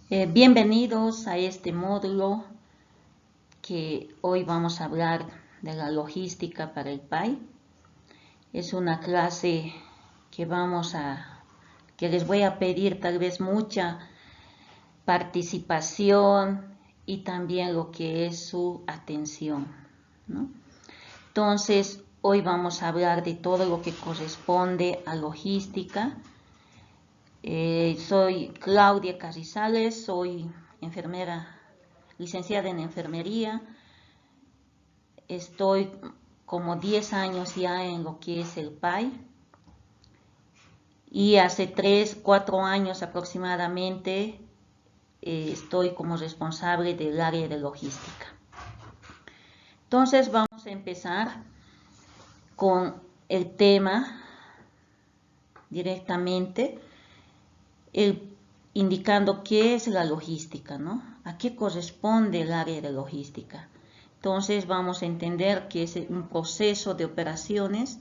Bienvenidos a este módulo que hoy vamos a hablar de la logística para el PAI. Es una clase que que les voy a pedir tal vez mucha participación y también lo que es su atención, ¿no? Entonces, hoy vamos a hablar de todo lo que corresponde a logística. Soy Claudia Carrizales, soy enfermera, licenciada en enfermería. Estoy como 10 años ya en lo que es el PAI y hace 3, 4 años aproximadamente estoy como responsable del área de logística. Entonces vamos a empezar con el tema directamente, indicando qué es la logística, ¿no? ¿A qué corresponde el área de logística? Entonces vamos a entender que es un proceso de operaciones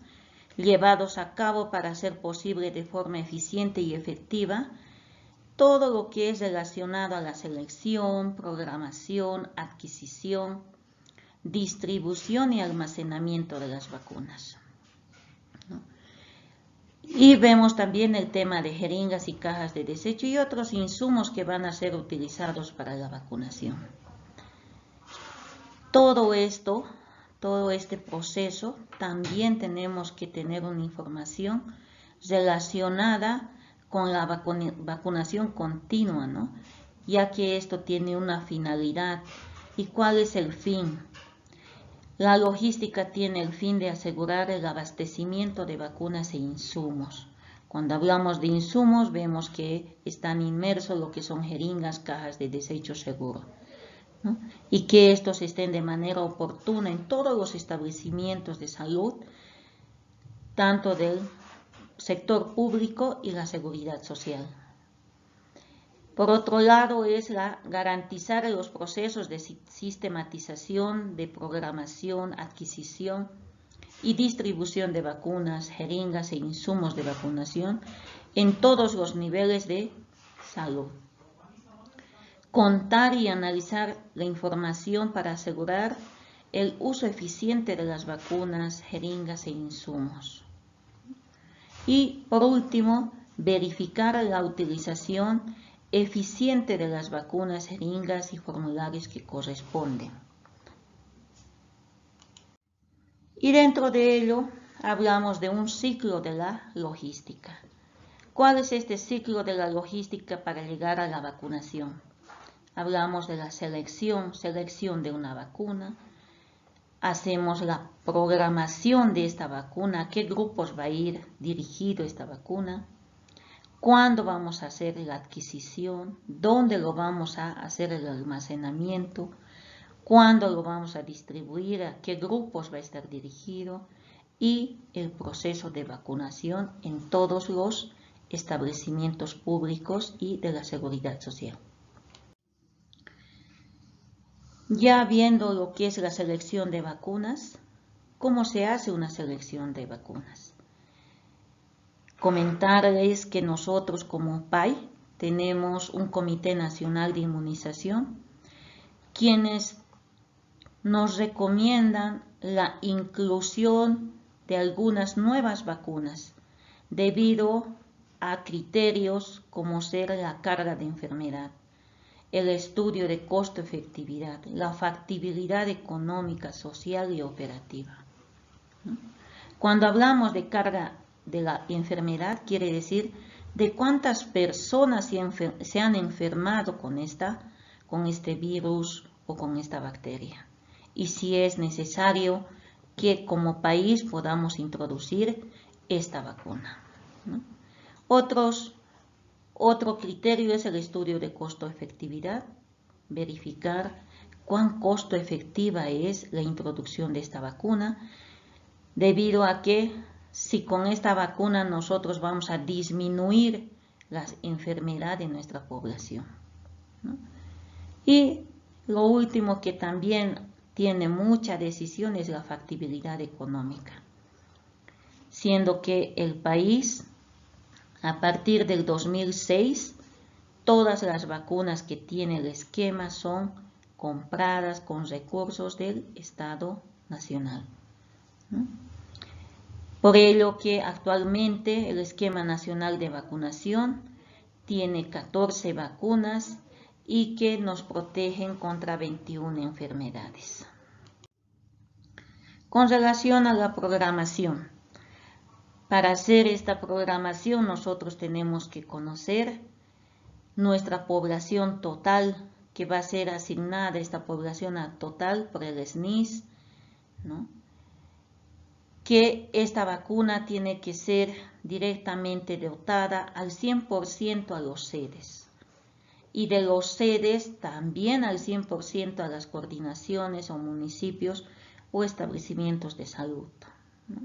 llevados a cabo para hacer posible de forma eficiente y efectiva todo lo que es relacionado a la selección, programación, adquisición, distribución y almacenamiento de las vacunas, ¿no? Y vemos también el tema de jeringas y cajas de desecho y otros insumos que van a ser utilizados para la vacunación. Todo este proceso, también tenemos que tener una información relacionada con la vacunación continua, ¿no? Ya que esto tiene una finalidad. ¿Y cuál es el fin? La logística tiene el fin de asegurar el abastecimiento de vacunas e insumos. Cuando hablamos de insumos, vemos que están inmersos lo que son jeringas, cajas de desecho seguro, ¿no? Y que estos estén de manera oportuna en todos los establecimientos de salud, tanto del sector público y la seguridad social. Por otro lado, es garantizar los procesos de sistematización, de programación, adquisición y distribución de vacunas, jeringas e insumos de vacunación en todos los niveles de salud. Contar y analizar la información para asegurar el uso eficiente de las vacunas, jeringas e insumos. Y por último, verificar la utilización eficiente de las vacunas, jeringas y formularios que corresponden. Y dentro de ello hablamos de un ciclo de la logística. ¿Cuál es este ciclo de la logística para llegar a la vacunación? Hablamos de la selección de una vacuna. Hacemos la programación de esta vacuna, a qué grupos va a ir dirigido esta vacuna, cuándo vamos a hacer la adquisición, dónde lo vamos a hacer el almacenamiento, cuándo lo vamos a distribuir, a qué grupos va a estar dirigido y el proceso de vacunación en todos los establecimientos públicos y de la seguridad social. Ya viendo lo que es la selección de vacunas, ¿cómo se hace una selección de vacunas? Comentarles que nosotros como PAI tenemos un Comité Nacional de Inmunización, quienes nos recomiendan la inclusión de algunas nuevas vacunas debido a criterios como ser la carga de enfermedad, el estudio de costo-efectividad, la factibilidad económica, social y operativa. Cuando hablamos de carga de la enfermedad, quiere decir de cuántas personas se han enfermado con este virus o con esta bacteria. Y si es necesario que como país podamos introducir esta vacuna, ¿no? Otro criterio es el estudio de costo-efectividad, verificar cuán costo efectiva es la introducción de esta vacuna, debido a que si con esta vacuna nosotros vamos a disminuir la enfermedad de nuestra población, ¿no? Y lo último que también tiene mucha decisión es la factibilidad económica, siendo que el país a partir del 2006 todas las vacunas que tiene el esquema son compradas con recursos del Estado Nacional, ¿no? Por ello que actualmente el Esquema Nacional de Vacunación tiene 14 vacunas y que nos protegen contra 21 enfermedades. Con relación a la programación, para hacer esta programación nosotros tenemos que conocer nuestra población total, que va a ser asignada esta población total por el SNIS, ¿no? Que esta vacuna tiene que ser directamente dotada al 100% a los sedes. Y de los sedes también al 100% a las coordinaciones o municipios o establecimientos de salud, ¿no?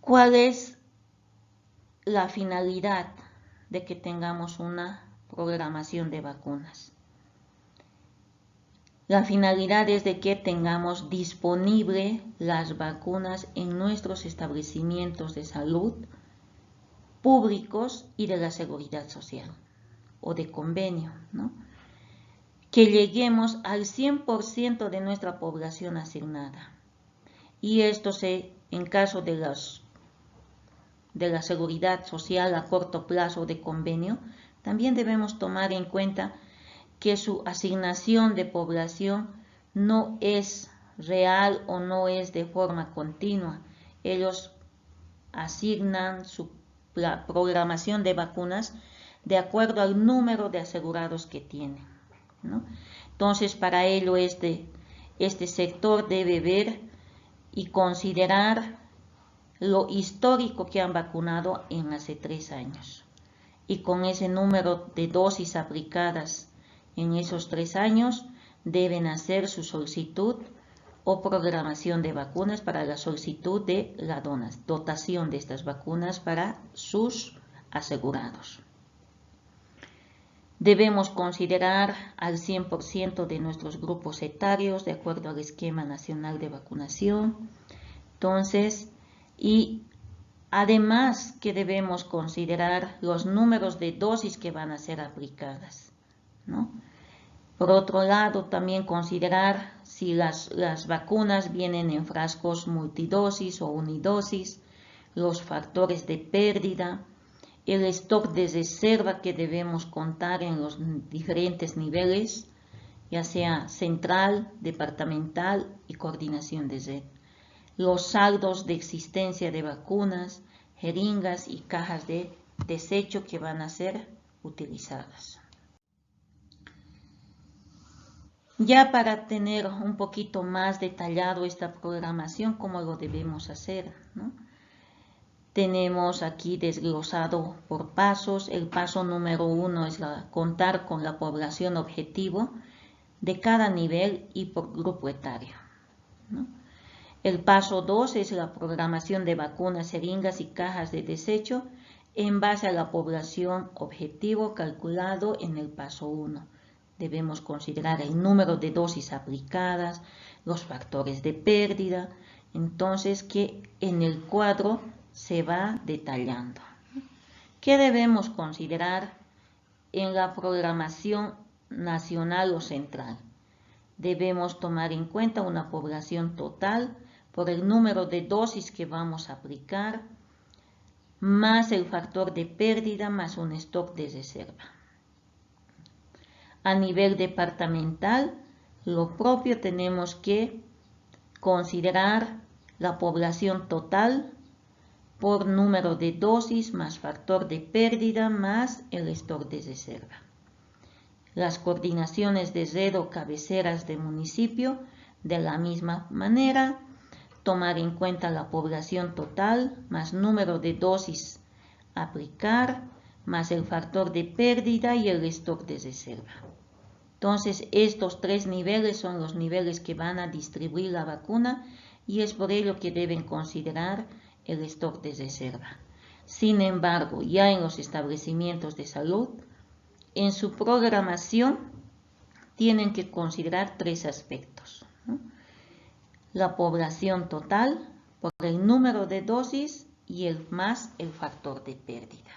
¿Cuál es la finalidad de que tengamos una programación de vacunas? La finalidad es de que tengamos disponible las vacunas en nuestros establecimientos de salud públicos y de la seguridad social o de convenio, ¿no? Que lleguemos al 100% de nuestra población asignada. Y esto en caso de la seguridad social a corto plazo de convenio, también debemos tomar en cuenta que su asignación de población no es real o no es de forma continua. Ellos asignan su programación de vacunas de acuerdo al número de asegurados que tienen, ¿no? Entonces, para ello este sector debe ver y considerar lo histórico que han vacunado en hace 3 años. Y con ese número de dosis aplicadas en esos 3 años, deben hacer su solicitud o programación de vacunas para la solicitud de la dotación de estas vacunas para sus asegurados. Debemos considerar al 100% de nuestros grupos etarios de acuerdo al Esquema Nacional de Vacunación. Entonces, y además que debemos considerar los números de dosis que van a ser aplicadas, ¿no? Por otro lado, también considerar si las vacunas vienen en frascos multidosis o unidosis, los factores de pérdida, el stock de reserva que debemos contar en los diferentes niveles, ya sea central, departamental y coordinación de red, los saldos de existencia de vacunas, jeringas y cajas de desecho que van a ser utilizadas. Ya para tener un poquito más detallado esta programación, cómo lo debemos hacer, ¿no? Tenemos aquí desglosado por pasos. El paso número 1 es contar con la población objetivo de cada nivel y por grupo etario, ¿no? El paso 2 es la programación de vacunas, jeringas y cajas de desecho en base a la población objetivo calculado en el paso 1. Debemos considerar el número de dosis aplicadas, los factores de pérdida, entonces que en el cuadro se va detallando. ¿Qué debemos considerar en la programación nacional o central? Debemos tomar en cuenta una población total por el número de dosis que vamos a aplicar, más el factor de pérdida, más un stock de reserva. A nivel departamental, lo propio tenemos que considerar la población total por número de dosis más factor de pérdida más el stock de reserva. Las coordinaciones de red o cabeceras de municipio, de la misma manera, tomar en cuenta la población total más número de dosis aplicar más el factor de pérdida y el stock de reserva. Entonces, estos 3 niveles son los niveles que van a distribuir la vacuna y es por ello que deben considerar el stock de reserva. Sin embargo, ya en los establecimientos de salud, en su programación tienen que considerar 3 aspectos, ¿no? La población total por el número de dosis y más el factor de pérdida.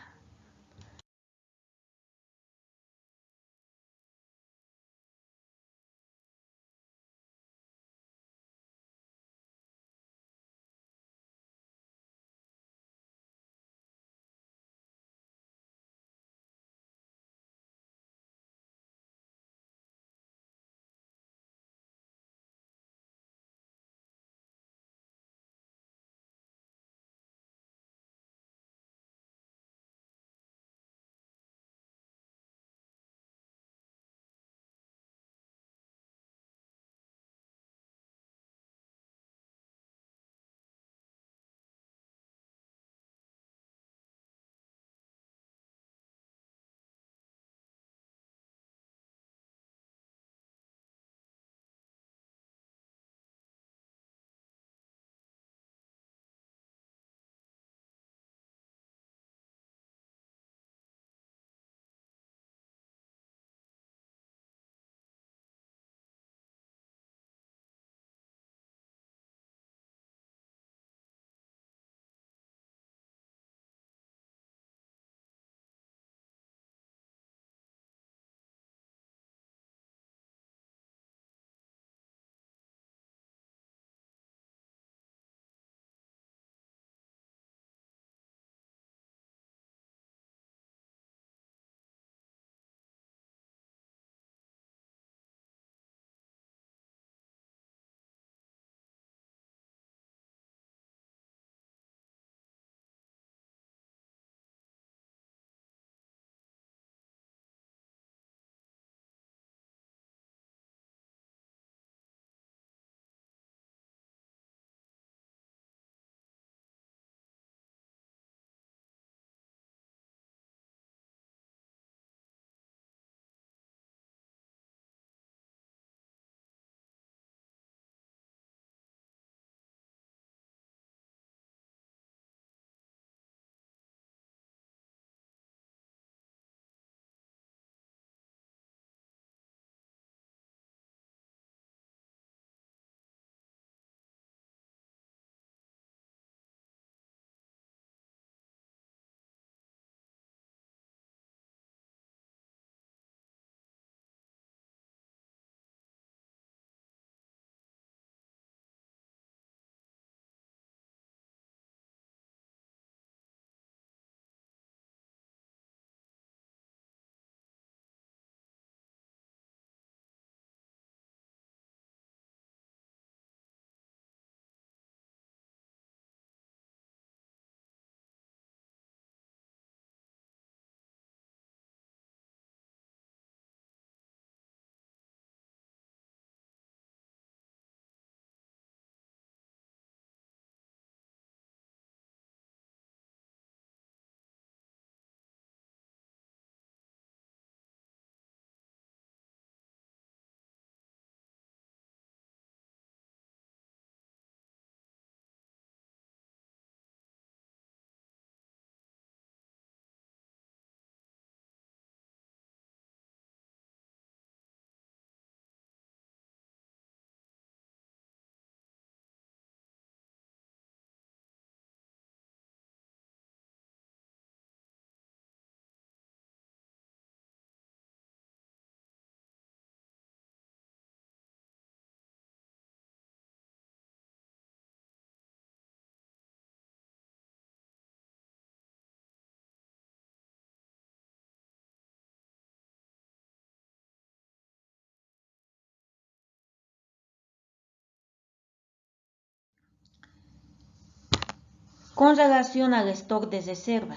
Con relación al stock de reserva,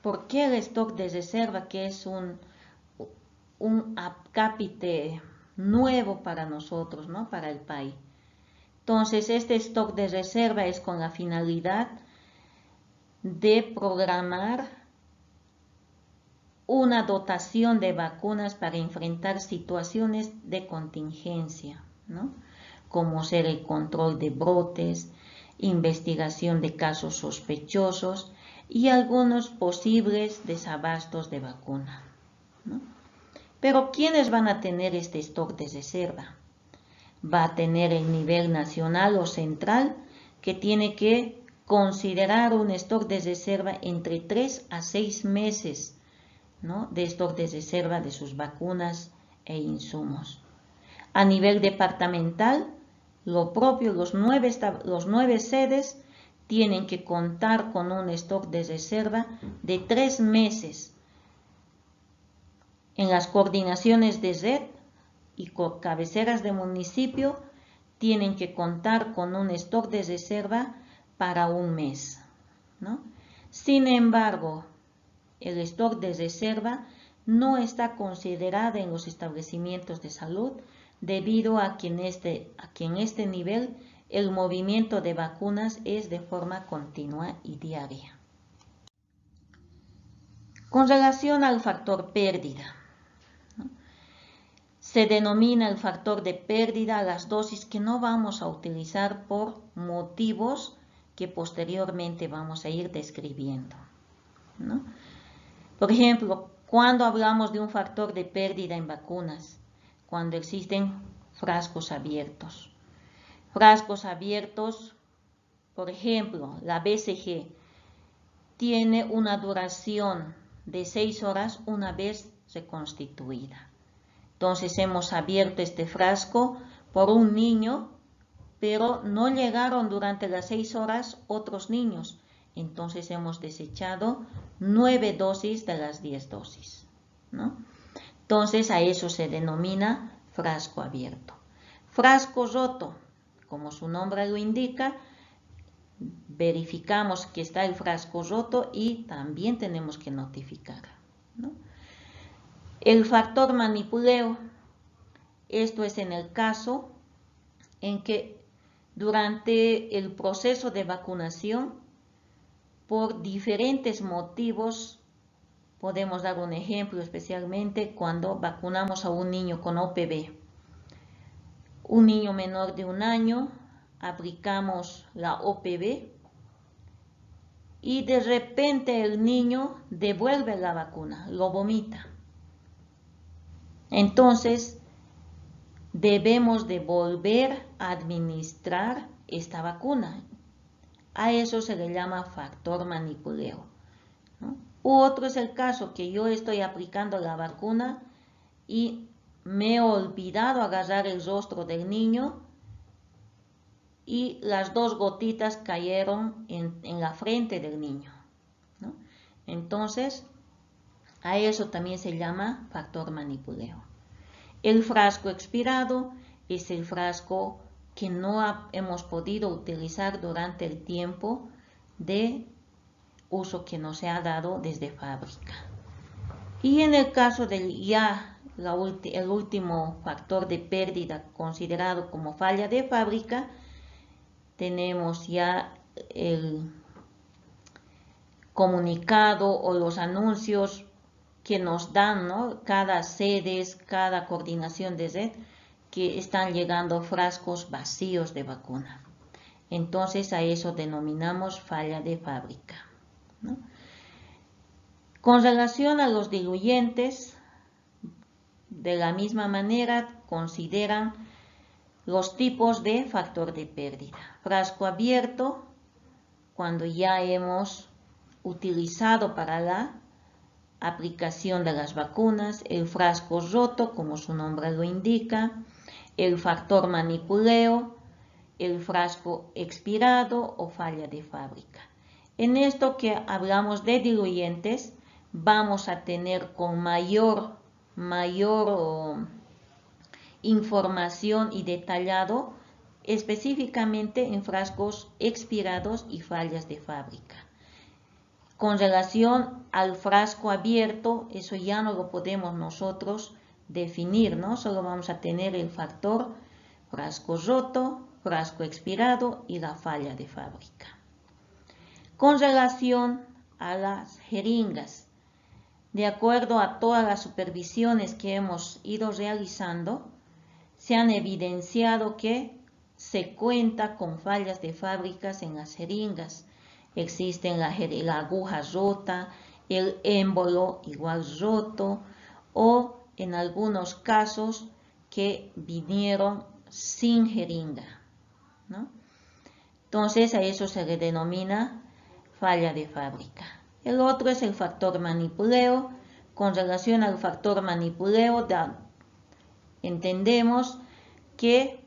¿por qué el stock de reserva, que es un cápite nuevo para nosotros, ¿no? Para el país? Entonces, este stock de reserva es con la finalidad de programar una dotación de vacunas para enfrentar situaciones de contingencia, ¿no? Como ser el control de brotes, investigación de casos sospechosos y algunos posibles desabastos de vacuna, ¿no? Pero ¿quiénes van a tener este stock de reserva? Va a tener el nivel nacional o central, que tiene que considerar un stock de reserva entre 3 a 6 meses, ¿no? De stock de reserva de sus vacunas e insumos. A nivel departamental, lo propio, los nueve sedes tienen que contar con un stock de reserva de 3 meses. En las coordinaciones de red y cabeceras de municipio tienen que contar con un stock de reserva para un mes, ¿no? Sin embargo, el stock de reserva no está considerado en los establecimientos de salud debido a que en este nivel el movimiento de vacunas es de forma continua y diaria. Con relación al factor pérdida, ¿no? Se denomina el factor de pérdida a las dosis que no vamos a utilizar por motivos que posteriormente vamos a ir describiendo, ¿no? Por ejemplo, cuando hablamos de un factor de pérdida en vacunas, cuando existen frascos abiertos. Frascos abiertos, por ejemplo, la BCG tiene una duración de 6 horas una vez reconstituida. Entonces hemos abierto este frasco por un niño, pero no llegaron durante las 6 horas otros niños. Entonces hemos desechado 9 dosis de las 10 dosis, ¿no? Entonces a eso se denomina frasco abierto. Frasco roto, como su nombre lo indica, verificamos que está el frasco roto y también tenemos que notificar, ¿no? El factor manipuleo, esto es en el caso en que durante el proceso de vacunación, por diferentes motivos, podemos dar un ejemplo especialmente cuando vacunamos a un niño con OPV. Un niño menor de 1 año, aplicamos la OPV y de repente el niño devuelve la vacuna, lo vomita. Entonces, debemos de volver a administrar esta vacuna. A eso se le llama factor manipuleo, ¿no? Otro es el caso que yo estoy aplicando la vacuna y me he olvidado agarrar el rostro del niño y las 2 gotitas cayeron en la frente del niño, ¿no? Entonces, a eso también se llama factor manipuleo. El frasco expirado es el frasco que no hemos podido utilizar durante el tiempo de uso que nos se ha dado desde fábrica. Y en el caso del el último factor de pérdida considerado como falla de fábrica, tenemos ya el comunicado o los anuncios que nos dan, ¿no? Cada sedes, cada coordinación de red, que están llegando frascos vacíos de vacuna. Entonces a eso denominamos falla de fábrica, ¿no? Con relación a los diluyentes, de la misma manera consideran los tipos de factor de pérdida. Frasco abierto, cuando ya hemos utilizado para la aplicación de las vacunas. El frasco roto, como su nombre lo indica. El factor manipuleo, el frasco expirado o falla de fábrica. En esto que hablamos de diluyentes, vamos a tener con mayor información y detallado específicamente en frascos expirados y fallas de fábrica. Con relación al frasco abierto, eso ya no lo podemos nosotros definir, ¿no? Solo vamos a tener el factor frasco roto, frasco expirado y la falla de fábrica. Con relación a las jeringas, de acuerdo a todas las supervisiones que hemos ido realizando, se han evidenciado que se cuenta con fallas de fábricas en las jeringas. Existen la aguja rota, el émbolo igual roto o en algunos casos que vinieron sin jeringa, ¿no? Entonces a eso se le denomina falla de fábrica. El otro es el factor manipuleo. Con relación al factor manipuleo, entendemos que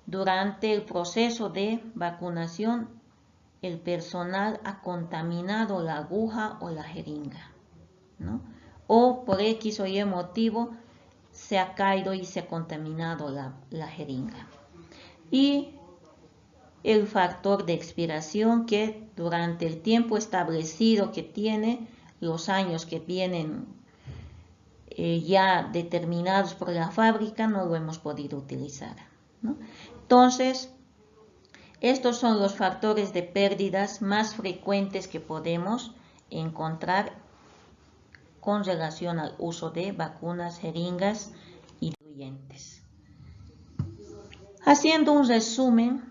durante el proceso de vacunación el personal ha contaminado la aguja o la jeringa, ¿no? O por X o Y motivo se ha caído y se ha contaminado la jeringa. Y el factor de expiración, que durante el tiempo establecido que tiene, los años que vienen ya determinados por la fábrica, no lo hemos podido utilizar, ¿no? Entonces, estos son los factores de pérdidas más frecuentes que podemos encontrar con relación al uso de vacunas, jeringas y diluyentes. Haciendo un resumen,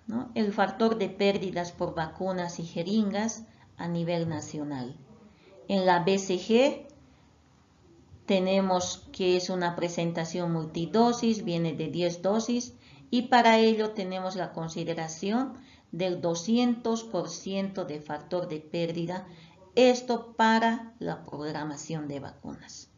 ¿no? El factor de pérdidas por vacunas y jeringas a nivel nacional. En la BCG tenemos que es una presentación multidosis, viene de 10 dosis y para ello tenemos la consideración del 200% de factor de pérdida, esto para la programación de vacunas.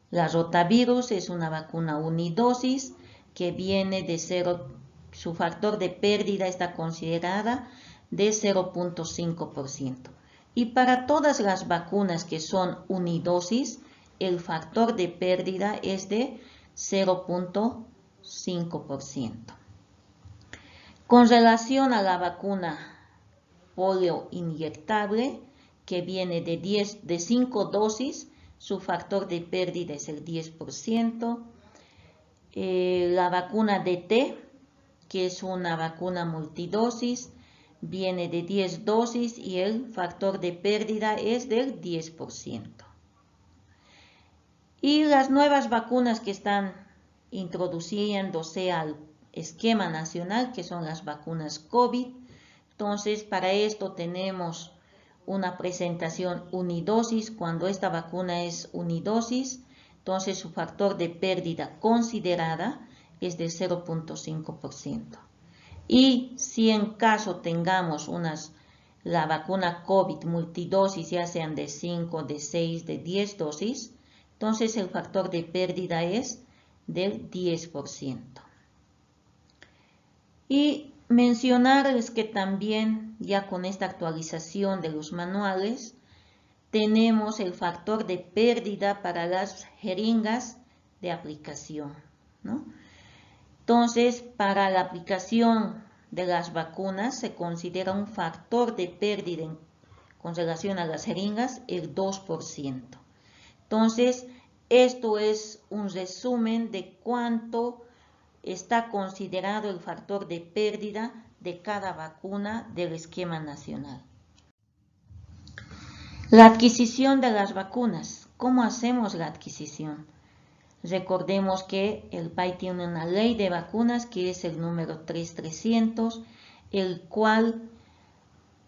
La rotavirus es una vacuna unidosis que viene de 0, su factor de pérdida está considerada de 0.5%. Y para todas las vacunas que son unidosis, el factor de pérdida es de 0.5%. Con relación a la vacuna polio inyectable, que viene de 5 dosis, su factor de pérdida es el 10%. La vacuna DT, que es una vacuna multidosis, viene de 10 dosis y el factor de pérdida es del 10%. Y las nuevas vacunas que están introduciéndose al esquema nacional, que son las vacunas COVID. Entonces, para esto tenemos una presentación unidosis. Cuando esta vacuna es unidosis, entonces su factor de pérdida considerada es de 0.5%. Y si en caso tengamos la vacuna COVID multidosis, ya sean de 5, de 6, de 10 dosis, entonces el factor de pérdida es del 10%. Y mencionarles que también ya con esta actualización de los manuales tenemos el factor de pérdida para las jeringas de aplicación, ¿no? Entonces, para la aplicación de las vacunas se considera un factor de pérdida con relación a las jeringas el 2%. Entonces, esto es un resumen de cuánto está considerado el factor de pérdida de cada vacuna del esquema nacional. La adquisición de las vacunas. ¿Cómo hacemos la adquisición? Recordemos que el país tiene una ley de vacunas que es el número 3300, el cual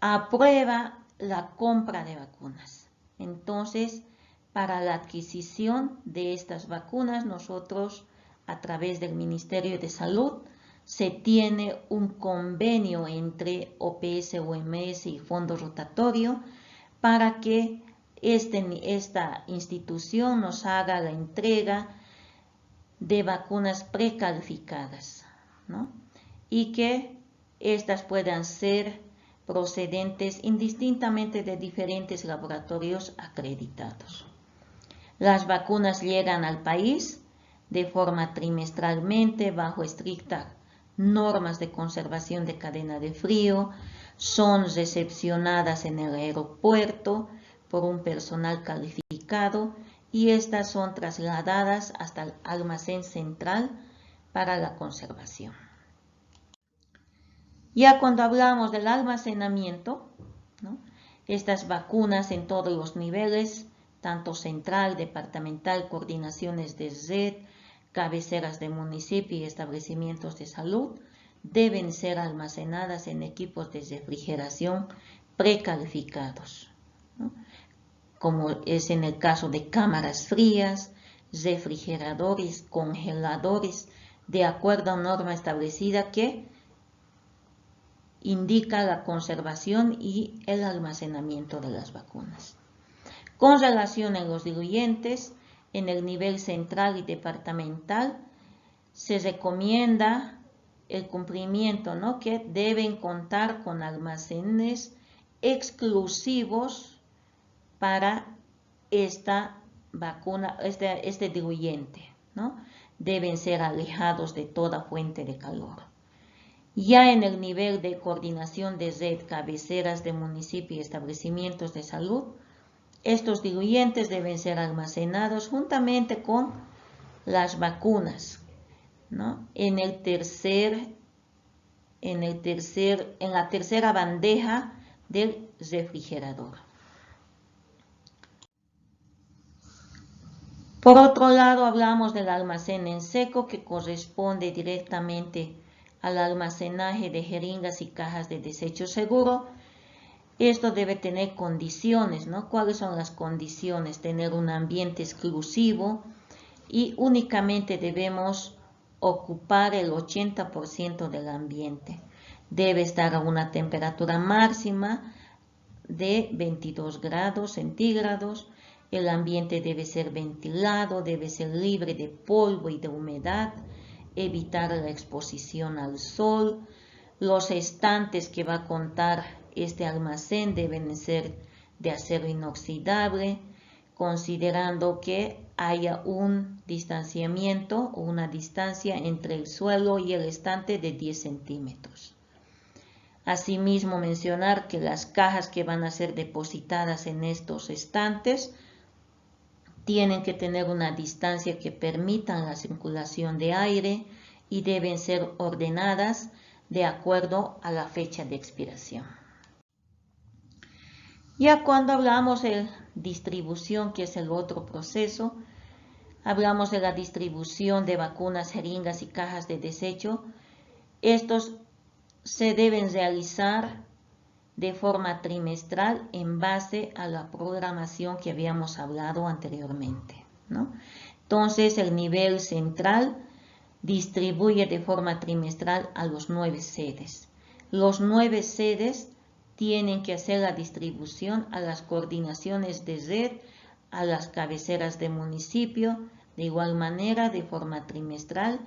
aprueba la compra de vacunas. Entonces, para la adquisición de estas vacunas, nosotros a través del Ministerio de Salud se tiene un convenio entre OPS, OMS y Fondo Rotatorio para que esta institución nos haga la entrega de vacunas precalificadas, ¿no? Y que estas puedan ser procedentes indistintamente de diferentes laboratorios acreditados. Las vacunas llegan al país de forma trimestralmente bajo estricta normas de conservación de cadena de frío, son recepcionadas en el aeropuerto por un personal calificado y estas son trasladadas hasta el almacén central para la conservación. Ya cuando hablamos del almacenamiento, ¿no? Estas vacunas en todos los niveles, tanto central, departamental, coordinaciones de red, cabeceras de municipio y establecimientos de salud, deben ser almacenadas en equipos de refrigeración precalificados, ¿no? Como es en el caso de cámaras frías, refrigeradores, congeladores, de acuerdo a una norma establecida que indica la conservación y el almacenamiento de las vacunas. Con relación a los diluyentes, en el nivel central y departamental se recomienda el cumplimiento, ¿no? Que deben contar con almacenes exclusivos para esta vacuna, este diluyente, ¿no? Deben ser alejados de toda fuente de calor. Ya en el nivel de coordinación de red, cabeceras de municipio y establecimientos de salud, estos diluyentes deben ser almacenados juntamente con las vacunas, ¿no? En la tercera bandeja del refrigerador. Por otro lado, hablamos del almacén en seco, que corresponde directamente al almacenaje de jeringas y cajas de desecho seguro. Esto debe tener condiciones, ¿no? ¿Cuáles son las condiciones? Tener un ambiente exclusivo y únicamente debemos ocupar el 80% del ambiente. Debe estar a una temperatura máxima de 22 grados centígrados. El ambiente debe ser ventilado, debe ser libre de polvo y de humedad, evitar la exposición al sol. Los estantes que va a contar este almacén deben ser de acero inoxidable, considerando que haya un distanciamiento o una distancia entre el suelo y el estante de 10 centímetros. Asimismo, mencionar que las cajas que van a ser depositadas en estos estantes tienen que tener una distancia que permita la circulación de aire y deben ser ordenadas de acuerdo a la fecha de expiración. Ya cuando hablamos de distribución, que es el otro proceso, hablamos de la distribución de vacunas, jeringas y cajas de desecho. Estos se deben realizar de forma trimestral en base a la programación que habíamos hablado anteriormente, ¿no? Entonces, el nivel central distribuye de forma trimestral a los 9 sedes. Los 9 sedes tienen que hacer la distribución a las coordinaciones de red, a las cabeceras de municipio, de igual manera de forma trimestral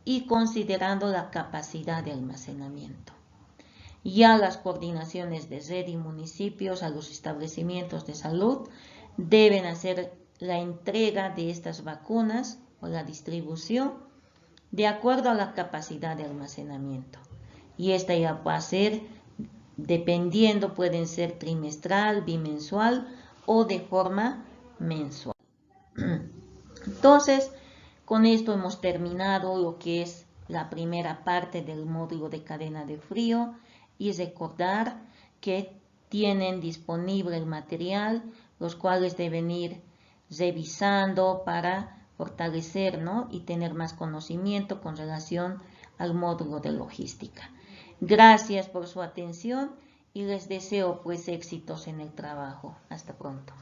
y considerando la capacidad de almacenamiento. Ya las coordinaciones de red y municipios a los establecimientos de salud deben hacer la entrega de estas vacunas o la distribución de acuerdo a la capacidad de almacenamiento. Y esta ya va a ser dependiendo, pueden ser trimestral, bimensual o de forma mensual. Entonces, con esto hemos terminado lo que es la primera parte del módulo de cadena de frío y recordar que tienen disponible el material, los cuales deben ir revisando para fortalecer, ¿no? Y tener más conocimiento con relación al módulo de logística. Gracias por su atención y les deseo pues éxitos en el trabajo. Hasta pronto.